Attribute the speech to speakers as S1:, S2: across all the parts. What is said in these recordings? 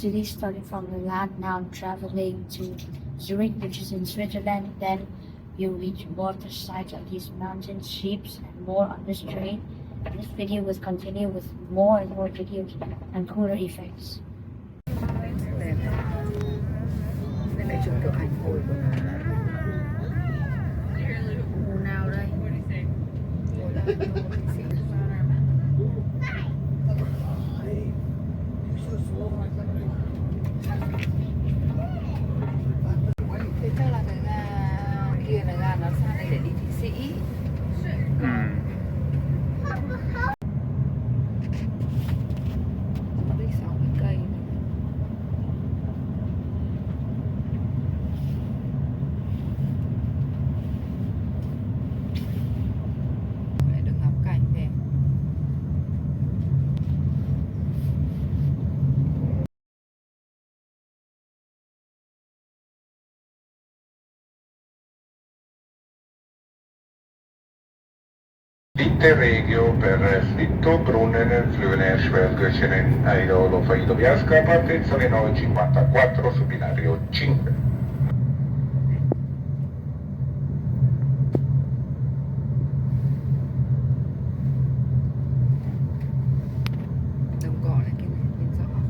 S1: city starting from Milan, now traveling to Zurich, which is in Switzerland. Then you reach water sides of these mountains, sheep, and more on this train. This video will continue with more and more videos and cooler effects.
S2: Đẹp. Đây lại chụp kiểu ảnh hồi của nó. Mùa nào đây? Mùa nào? Thế chắc là cái ga kia là ga nó sang đây để đi Thụy Sĩ. Đi 60 cây. Được ngắm cảnh đẹp.
S3: Interregio per Fritto, Brunnen, Flöne, Schlosskirche Reformed Church, partenza alle 9:54 su binario 5.
S2: Đồng cỏ này kia này, nhìn rõ không?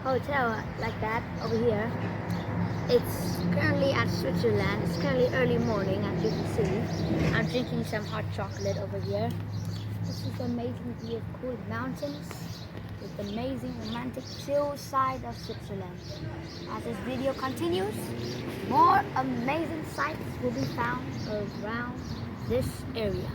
S1: Hotel like that over here. It's currently at Switzerland. It's currently early morning, as you can see. I'm drinking some hot chocolate over here. This is the amazing view of cool mountains with the amazing romantic chill side of Switzerland. As this video continues, more amazing sights will be found around this area.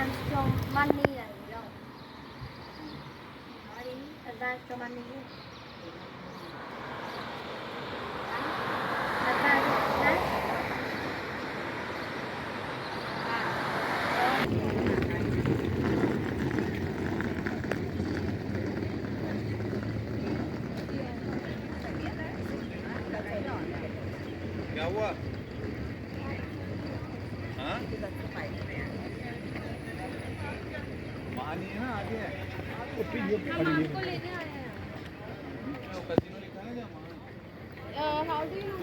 S1: advance cho money là gì đâu. Nói đi, advance cho money. Advance, đấy.
S4: Gạo quá. Hả? Mahal ni na aje. Casino लिखा है क्या वहाँ?
S5: How do you know?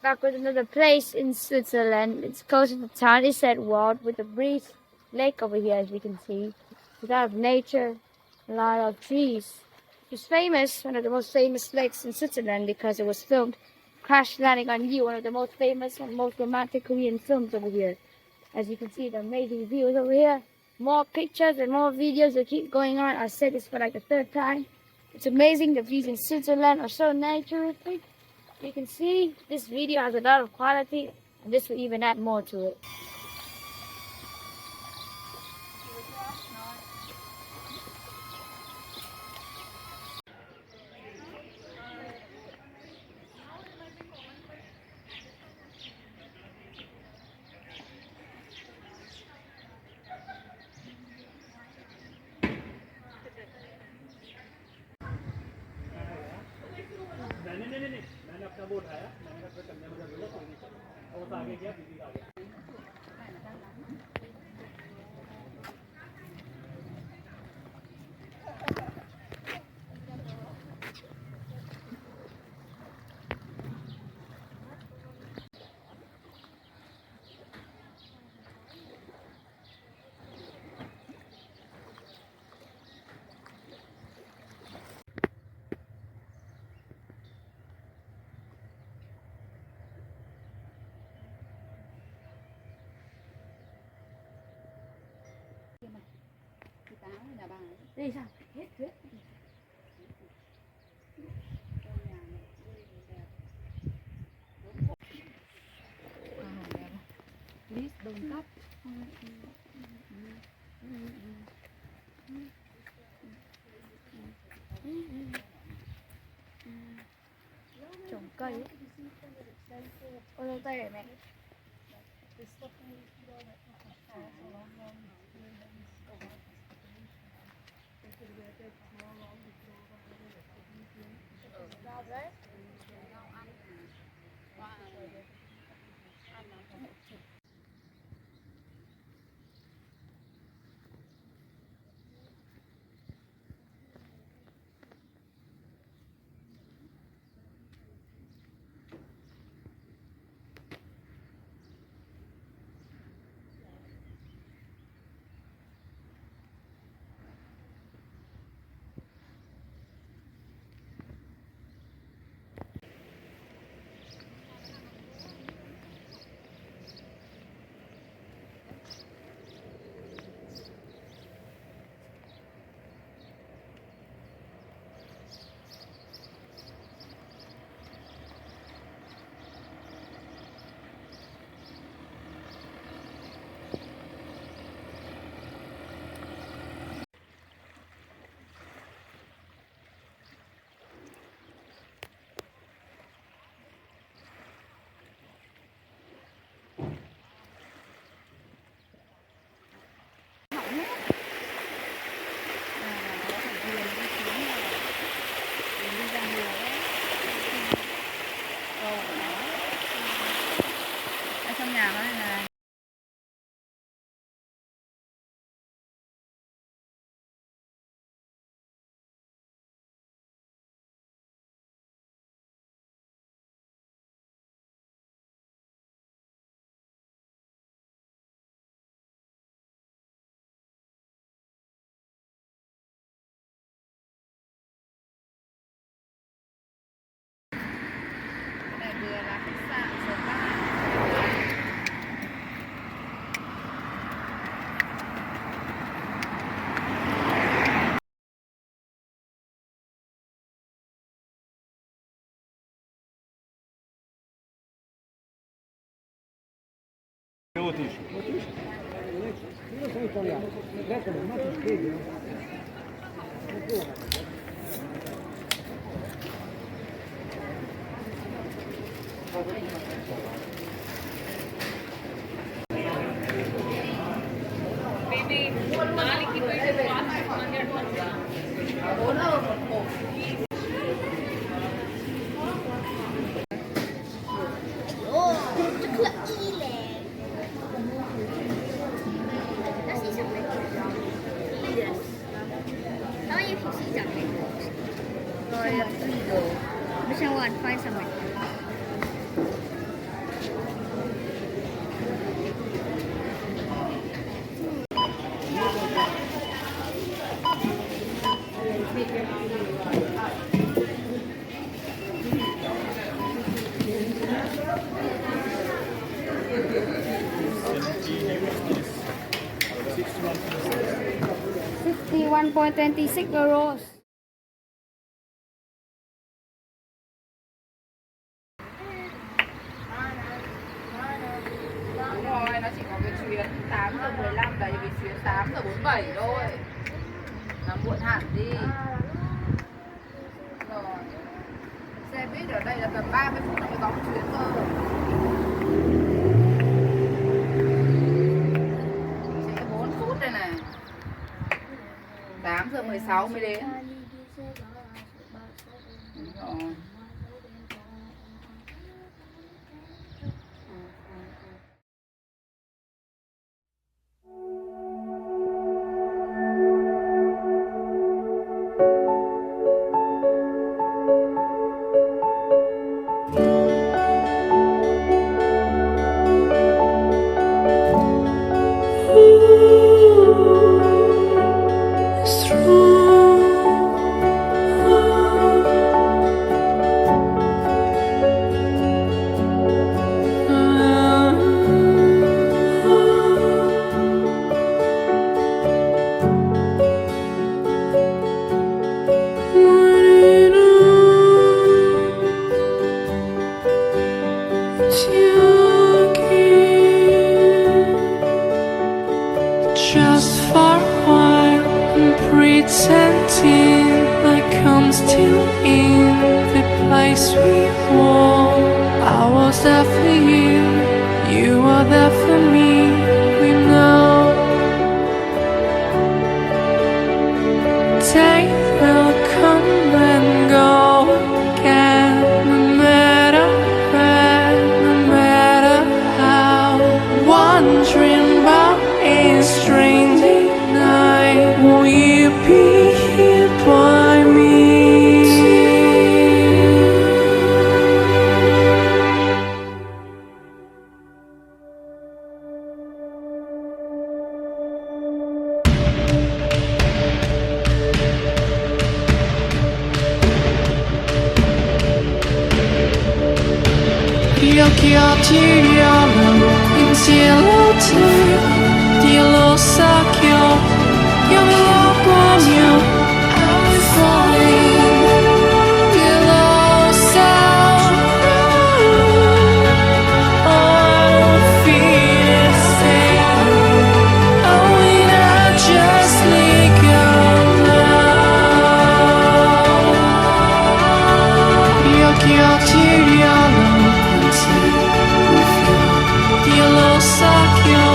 S1: Back with another place in Switzerland. It's close to Thun, Iseltwald, with a breeze lake over here, as you can see. A lot of nature, a lot of trees. It's famous, one of the most famous lakes in Switzerland, because it was filmed Crash Landing on You, one of the most famous and most romantic Korean films over here. As you can see, the amazing views over here. More pictures and more videos will keep going on. I said this for like the third time. It's amazing. The views in Switzerland are so naturalistic. You can see this video has a lot of quality, and this will even add more to it.
S6: मैंने अपना वो उठाया मैंने कहा करने में जरूरत कोई नहीं और वो आगे गया दीदी आ गया
S1: Đây sao? Hết hết.
S2: Please don't cut.
S1: Trồng cây ấy. Ôi đâu tay để mẹ.
S4: Devo otišli.
S6: Io sono italiano, eccolo, ma ti spieghi, no?
S1: Find somewhere. €61.26.
S2: Đúng rồi, nó chỉ có cái chuyến 8:15 đấy, cái chuyến 8:47 thôi. Nó muộn hẳn đi. Rồi. Xe buýt ở đây là tầm 30 phút nó mới có một chuyến cơ. Chỉ 4 phút đây này. 8:16 mới đến. Đúng rồi.
S5: Just for a while, I'm pretending like I'm still in the place we were. I was there for you, you were there for me. We know day will come and go again, no matter where, no matter how. Wondering about a strange night, will you be here by me? Gli occhi attirano in cielo te, Dio lo sa che io mi guagno I'm falling, Dio lo sa. Oh, feel the same, oh, and I just let go now. Gli occhi attirano Dio lo sa che ho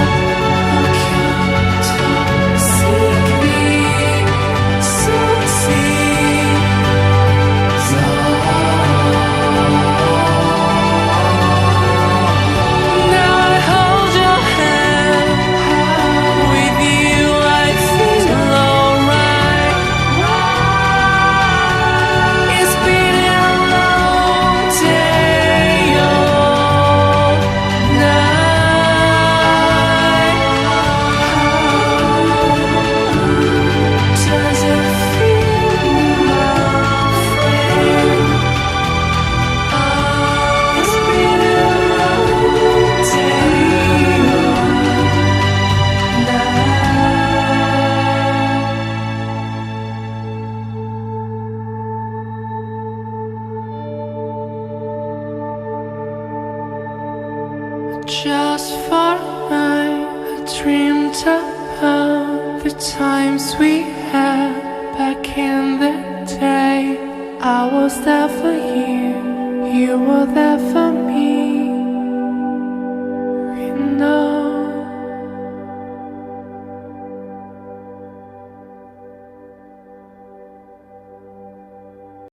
S5: Just for I dreamed about the times we had back in the day. I was there for you, you were there for